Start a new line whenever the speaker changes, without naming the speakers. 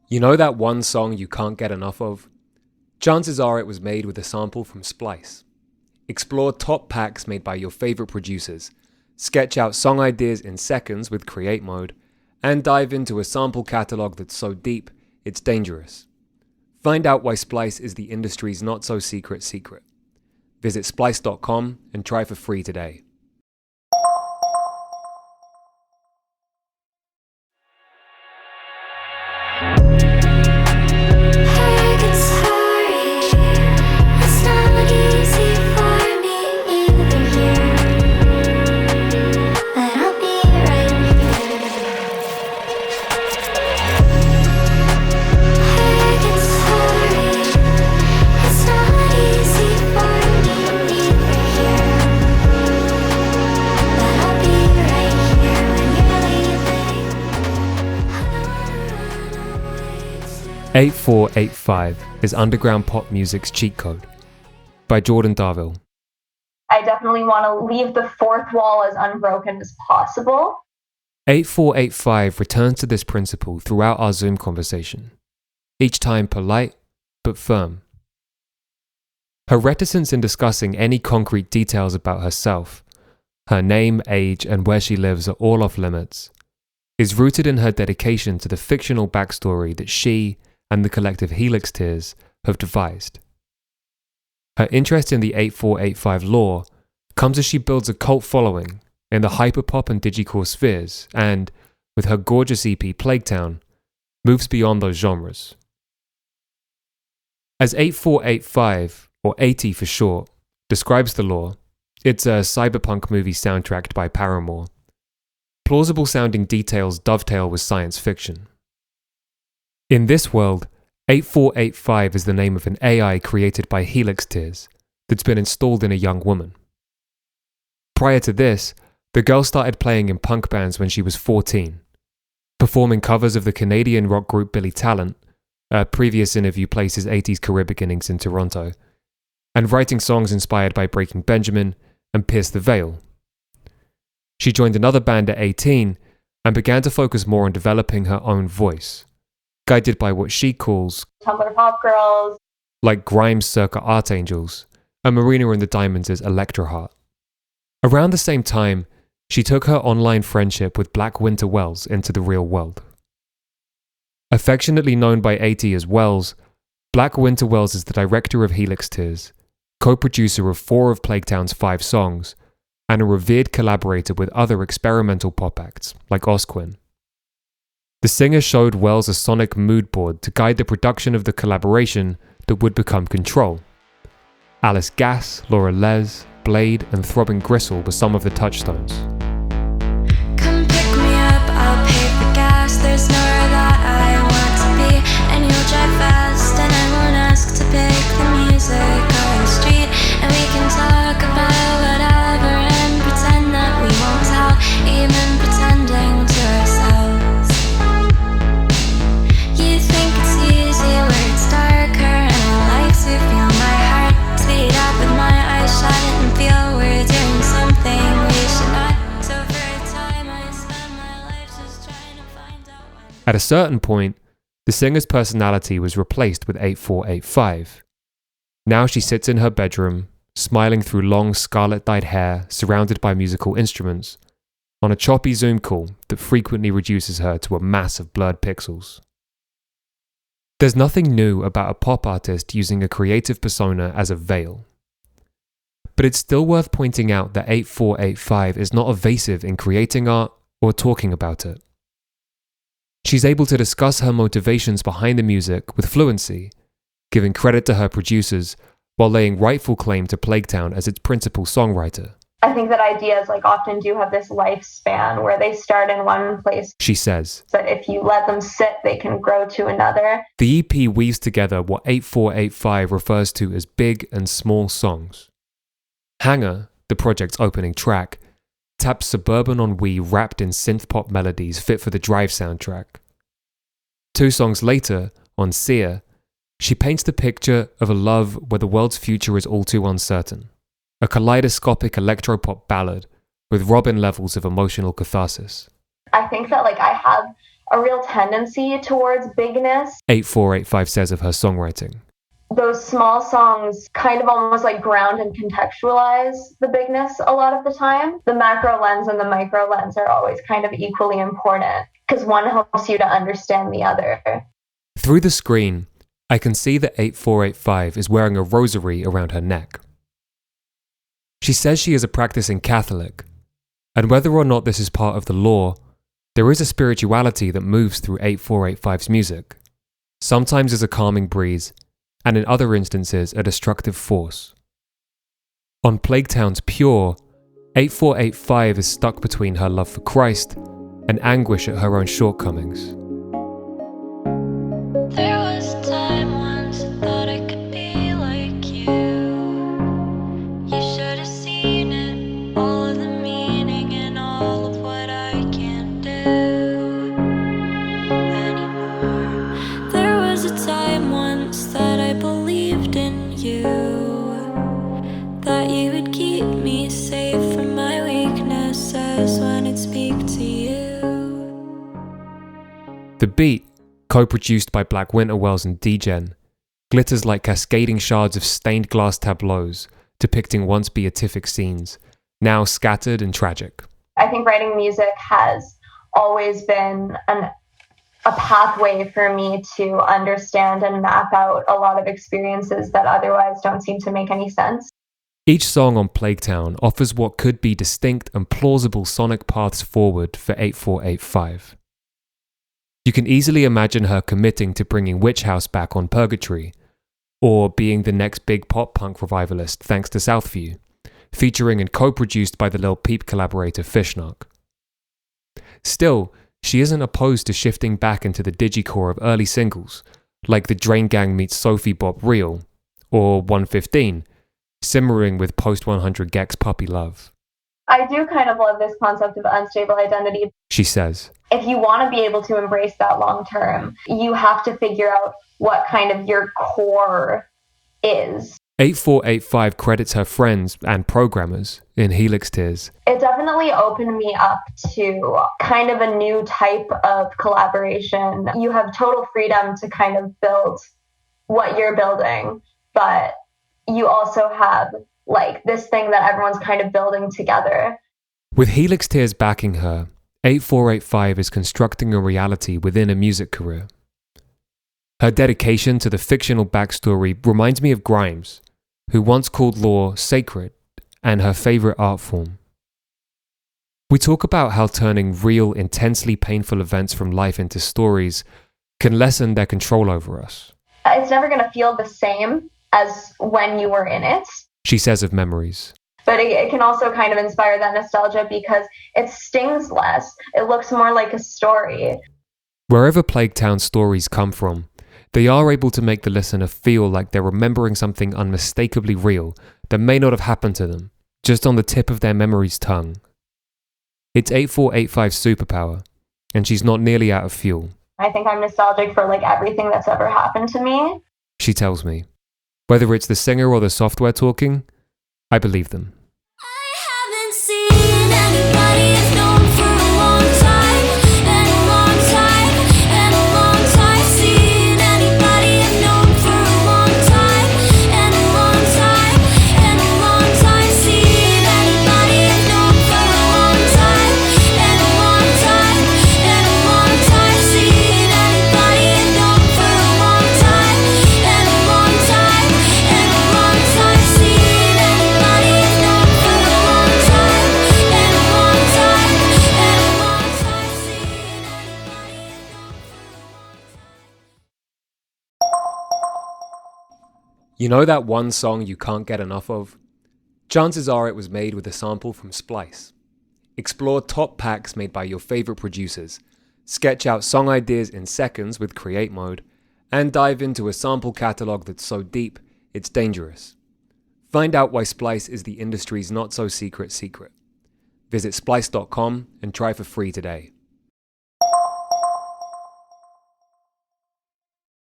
You know that one song you can't get enough of? Chances are it was made with a sample from Splice. Explore top packs made by your favorite producers, sketch out song ideas in seconds with Create Mode, and dive into a sample catalog that's so deep, it's dangerous. Find out why Splice is the industry's not-so-secret secret. Visit splice.com and try for free today. "8485" is underground pop music's cheat code by Jordan Darville.
I definitely want to leave the fourth wall as unbroken as possible.
8485 returns to this principle throughout our Zoom conversation, each time polite but firm. Her reticence in discussing any concrete details about herself, her name, age, and where she lives are all off limits, is rooted in her dedication to the fictional backstory that she and the collective Helix Tears have devised. Her interest in the 8485 lore comes as she builds a cult following in the hyperpop and digicore spheres and, with her gorgeous EP Plaguetown, moves beyond those genres. As 8485, or 80 for short, describes the lore, it's a cyberpunk movie soundtracked by Paramore. Plausible sounding details dovetail with science fiction. In this world, 8485 is the name of an AI created by Helix Tears that's been installed in a young woman. Prior to this, the girl started playing in punk bands when she was 14, performing covers of the Canadian rock group Billy Talent, a previous interview places 80s career beginnings in Toronto, and writing songs inspired by Breaking Benjamin and Pierce the Veil. She joined another band at 18 and began to focus more on developing her own voice, guided by what she calls
Tumblr Pop Girls.
Like Grimes circa Art Angels, and Marina and the Diamonds' Electra Heart. Around the same time, she took her online friendship with Black Winter Wells into the real world. Affectionately known by 80 as Wells, Black Winter Wells is the director of Helix Tears, co-producer of 4 of Plaguetown's 5 songs, and a revered collaborator with other experimental pop acts like Osquin. The singer showed Wells a sonic mood board to guide the production of the collaboration that would become Control. Alice Gass, Laura Les, Blade, and Throbbing Gristle were some of the touchstones.
Come pick me up, I'll pay for gas. There's nowhere that I want to be, and you'll drive fast, and I won't ask to pick the music on the street, and we can talk about whatever and pretend that we won't tell, even pretending to ourselves. You think it's easy where it's darker, and I like to feel my heart speed up with my eyes shut and feel we're doing something we should not. So for a time I spent my life just trying to find out when.
At a certain point, the singer's personality was replaced with 8485. Now she sits in her bedroom, smiling through long scarlet-dyed hair surrounded by musical instruments, on a choppy Zoom call that frequently reduces her to a mass of blurred pixels. There's nothing new about a pop artist using a creative persona as a veil. But it's still worth pointing out that 8485 is not evasive in creating art or talking about it. She's able to discuss her motivations behind the music with fluency, giving credit to her producers while laying rightful claim to Plaguetown as its principal songwriter.
I think that ideas often do have this lifespan where they start in one place,
She says,
but if you let them sit, they can grow to another.
the EP weaves together what 8485 refers to as big and small songs. Hanger, the project's opening track, taps suburban ennui wrapped in synth-pop melodies fit for the Drive soundtrack. 2 songs later, on Seer, she paints the picture of a love where the world's future is all too uncertain. A kaleidoscopic electropop ballad with Robin levels of emotional catharsis.
I think that I have a real tendency towards bigness.
8485 says of her songwriting.
Those small songs kind of almost like ground and contextualize the bigness a lot of the time. The macro lens and the micro lens are always kind of equally important because one helps you to understand the other.
Through the screen, I can see that 8485 is wearing a rosary around her neck. She says she is a practicing Catholic, and whether or not this is part of the law, there is a spirituality that moves through 8485's music, sometimes as a calming breeze, and in other instances a destructive force. On Plaguetown's Pure, 8485 is stuck between her love for Christ and anguish at her own shortcomings.
There was a time once I thought I could be like you. You should have seen it, all of the meaning and all of what I can't do anymore. There was a time once that I believed in you, that you would keep me safe from my weaknesses when I'd speak to you.
The beat, co-produced by Black Winterwells and Degen, glitters like cascading shards of stained glass tableaus depicting once beatific scenes, now scattered and tragic.
I think writing music has always been a pathway for me to understand and map out a lot of experiences that otherwise don't seem to make any sense.
Each song on Plaguetown offers what could be distinct and plausible sonic paths forward for 8485. You can easily imagine her committing to bringing Witch House back on Purgatory, or being the next big pop-punk revivalist thanks to Southview, featuring and co-produced by the Lil Peep collaborator Fishnock. Still, she isn't opposed to shifting back into the digicore of early singles, like The Drain Gang meets Sophie Bop Real, or 115, simmering with post-100 Gex Puppy Love.
I do kind of love this concept of unstable identity.
She says,
if you want to be able to embrace that long term, you have to figure out what kind of your core is.
8485 credits her friends and programmers in Helix Tears.
It definitely opened me up to kind of a new type of collaboration. You have total freedom to kind of build what you're building, but you also have like this thing that everyone's kind of building together.
With Helix Tears backing her, 8485 is constructing a reality within a music career. Her dedication to the fictional backstory reminds me of Grimes, who once called law sacred and her favorite art form. We talk about how turning real, intensely painful events from life into stories can lessen their control over us.
It's never going to feel the same as when you were in it.
She says of Memories.
But it can also kind of inspire that nostalgia because it stings less. It looks more like a story.
Wherever Plaguetown stories come from, they are able to make the listener feel like they're remembering something unmistakably real that may not have happened to them, just on the tip of their memory's tongue. It's 8485's superpower, and she's not nearly out of fuel.
I think I'm nostalgic for like everything that's ever happened to me.
She tells me. Whether it's the singer or the software talking, I believe them.
I haven't seen anybody I've known for a long time, and a long time, and a long time. Seen anybody I've known for a long time, and a long time, and a long time. Seen anybody I've known for a long time, and a long time, and a long time. Seen anybody I've known for a long time, and a long time, and a long time. Seen anybody I've known for a long time, and a long time, and a long time. Seen anybody I've known for a long time.
You know that one song you can't get enough of? Chances are it was made with a sample from Splice. Explore top packs made by your favorite producers, sketch out song ideas in seconds with Create Mode, and dive into a sample catalog that's so deep, it's dangerous. Find out why Splice is the industry's not-so-secret secret. Visit splice.com and try for free today.